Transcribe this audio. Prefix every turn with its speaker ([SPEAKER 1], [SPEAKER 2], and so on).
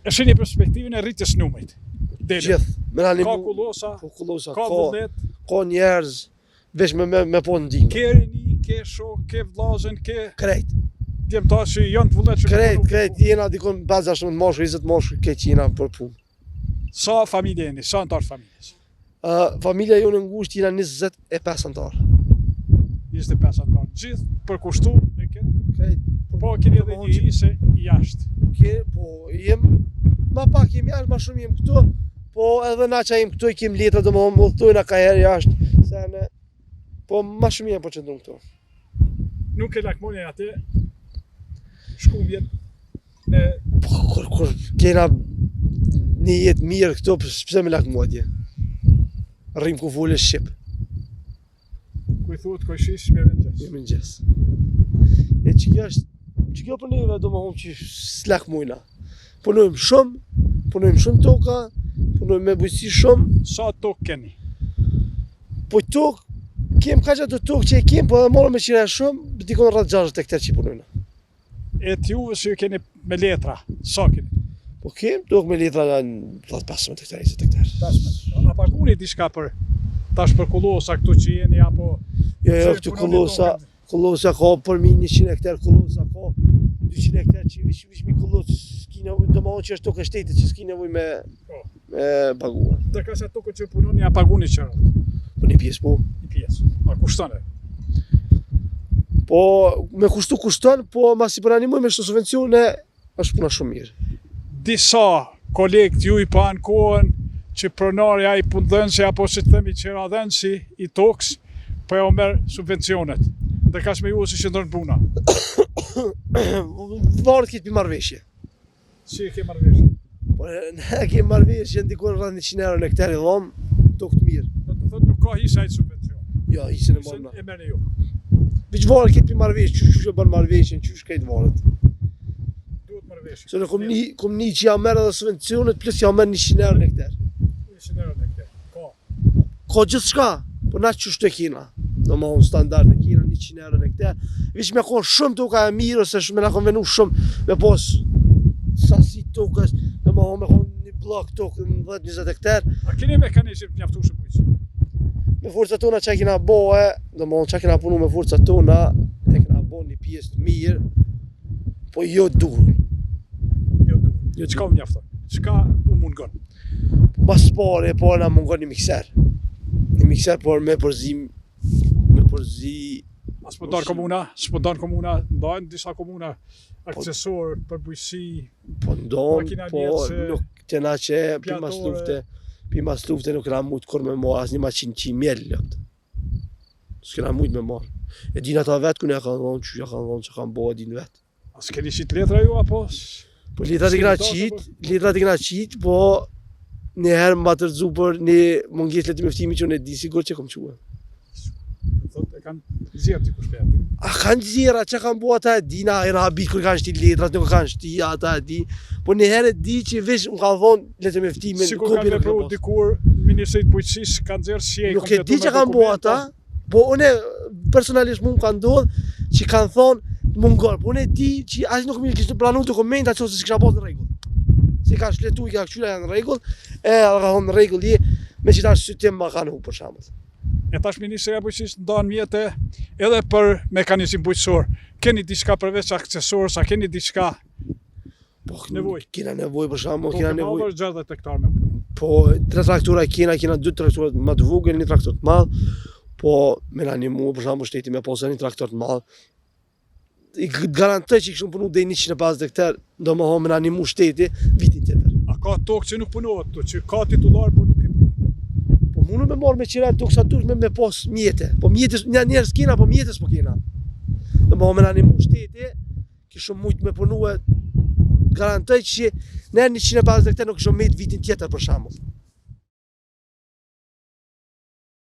[SPEAKER 1] E shini perspektivën e rritjes numrit.
[SPEAKER 2] Gjithë.
[SPEAKER 1] Ka kullosa, ka vullnet,
[SPEAKER 2] ka njerëz, veç me po ndihmë.
[SPEAKER 1] ke rini, ke shok, ke vllazën, ke
[SPEAKER 2] Krejt.
[SPEAKER 1] djemtar që janë të vullnetshëm.
[SPEAKER 2] Krejt, jena dikon 50 moshë, 20 moshë, keq jena për punë.
[SPEAKER 1] Sa familje jeni, sa antar familjes?
[SPEAKER 2] Familja jonë ngushtë jena 25 antar.
[SPEAKER 1] 25 antar. Gjithë përkushtu në këtë.
[SPEAKER 2] Krejt.
[SPEAKER 1] Po keni edhe një hise jashtë.
[SPEAKER 2] Po jem ma pak jem jashtë, ma shumë jem këtu, po edhe na që jem këtu i kem letra domethënë më udhtojna ka herë jashtë, se ne po ma shumë jem po qëndrum këtu.
[SPEAKER 1] Nuk e lakmoni atë shkumbjen në
[SPEAKER 2] Kur kena një jetë mirë këtu, pse me lakmu atje? Rrim ku fulle Shqip.
[SPEAKER 1] ku i thuhet kojshish me mëngjes.
[SPEAKER 2] Me mëngjes. E që kjo për neve domethënë që s'lakmujna. Punojmë shumë toka, punojmë me bujqësi shumë.
[SPEAKER 1] Sa tokë keni?
[SPEAKER 2] Po tokë, kem ka që ato tokë që e kem, po edhe morëm me qira shumë, dikon rreth 60 hektar që punojna.
[SPEAKER 1] E t'juve që keni me letra, sa keni?
[SPEAKER 2] Po kem tokë me letra në 15 hektar, 20 hektar.
[SPEAKER 1] 15. A paguni diçka për tash për kullosa këtu që jeni apo
[SPEAKER 2] Jo, këtu kullosa ka për mi 100 hektar kullosa ka, 200 hektar që vish mi kullosë, s'ki nevoj, domethënë që është tokë e shtetit që s'ki nevoj me paguar.
[SPEAKER 1] Ndërka sa tokë që punoni a paguni qëra?
[SPEAKER 2] Po një pjesë po.
[SPEAKER 1] Një pjesë. A kushton e?
[SPEAKER 2] Po me kushton, po masi për animoj me shto subvencione, është puna shumë mirë.
[SPEAKER 1] Disa kolegët ju i panë kohën që pronarja i punëdhënësi apo që të themi qeradhënësi i tokës, po e o merë subvencionet. Ndërka që me ju si qëndron puna.
[SPEAKER 2] Varet këtë për marrëveshje.
[SPEAKER 1] Si e ke marrëveshje?
[SPEAKER 2] Po ne kemi marrëveshje ndikon rreth 100 euro në hektar i dhom, tokë të mirë.
[SPEAKER 1] Do të thotë nuk ka hisa i subvencion.
[SPEAKER 2] Jo, hisën e morna.
[SPEAKER 1] E merrni ju.
[SPEAKER 2] Veç varet këtë për marrëveshje, çu e bën marrëveshjen, çu këtë varet.
[SPEAKER 1] Duhet marrëveshje.
[SPEAKER 2] Se ne kom një që ja merr edhe subvencionet plus ja merr 100 euro në hektar.
[SPEAKER 1] 100 euro në hektar.
[SPEAKER 2] Ka gjithçka, po na çu kena. Domethënë standard e kena 100 euro në hektar. Veç me kon shumë toka e mirë ose me na kon venu shumë me pas sasi tokës, domethënë me kon një blok tokë 10-20 hektar.
[SPEAKER 1] A keni mekanizëm të mjaftueshëm bujqësi?
[SPEAKER 2] Me forcat tona që kena bëhe, domethënë që kena punu me forcat tona, e kena bëhe një pjesë të mirë, po jo dur.
[SPEAKER 1] Jo dur. Çka u mjafton? Çka u mungon?
[SPEAKER 2] Mas pare, po na mungon një mikser. Një mikser por me përzi
[SPEAKER 1] S'po don komuna, ndajnë disa komuna aksesor për bujqësi.
[SPEAKER 2] Po ndonë, po nuk të na që pimas lufte nuk këna mujtë kur me marë, asë një maqinë që i mjellë lëtë. S'kena mujtë me marë. E din ata vetë kënë e kanë dhonë, që që kanë bëha din vetë.
[SPEAKER 1] A s'keni qit letra ju apo?
[SPEAKER 2] Po letrat i këna qitë, po njëherë më batërzu për një munges letë meftimi që unë e di sigur që kom quë.
[SPEAKER 1] E kanë zjerë t'i kushpe aty?
[SPEAKER 2] A kanë zjerë, që kanë bëha ata e di, na e habit kër kanë shti letrat, nuk kanë shti ata e di, po njëherë e di që vesh më kanë dhonë letë meftimin.
[SPEAKER 1] Sigur kanë vepru dikur Ministrit Bujqësisë kanë zjerë si e
[SPEAKER 2] nuk e di që kanë bëha ata, po une personalisht mu më kanë ndodhë që kanë thonë mungon, po une di që asë nuk mi kishtë pranu të komenta që ose si kisha pas në regull. Si ka shletu i ka këqyra janë në regull, ka thonë në regull je, me që ta shqytim ma kanë hu për shamët.
[SPEAKER 1] E tash Ministria e Bujqësisë ndan mjete edhe për mekanizim bujqësor. Keni diçka përveç aksesor, sa keni diçka nevojë?
[SPEAKER 2] Kena nevojë për shembull, kena nevojë.
[SPEAKER 1] 60 hektar me punë.
[SPEAKER 2] Po 3 traktora kena 2 traktora më të vogël, 1 traktor të madh. Po me na animu për shembull shteti me pas 1 traktor të madh. I garantoj që kishim punu deri 150 hektar, domethënë me na animu shteti vitin tjetër.
[SPEAKER 1] A ka tokë që nuk punohet këtu, që ka titullar por nuk e punon?
[SPEAKER 2] Po mundu me marrë me qira tokë sa dush me pas mjete. Po mjetës njerëz kena, po mjetës po kena. Domethënë me na animu shteti, kishim mujt me punue garantoj që ne 150 hektar nuk kishim met vitin tjetër për shembull.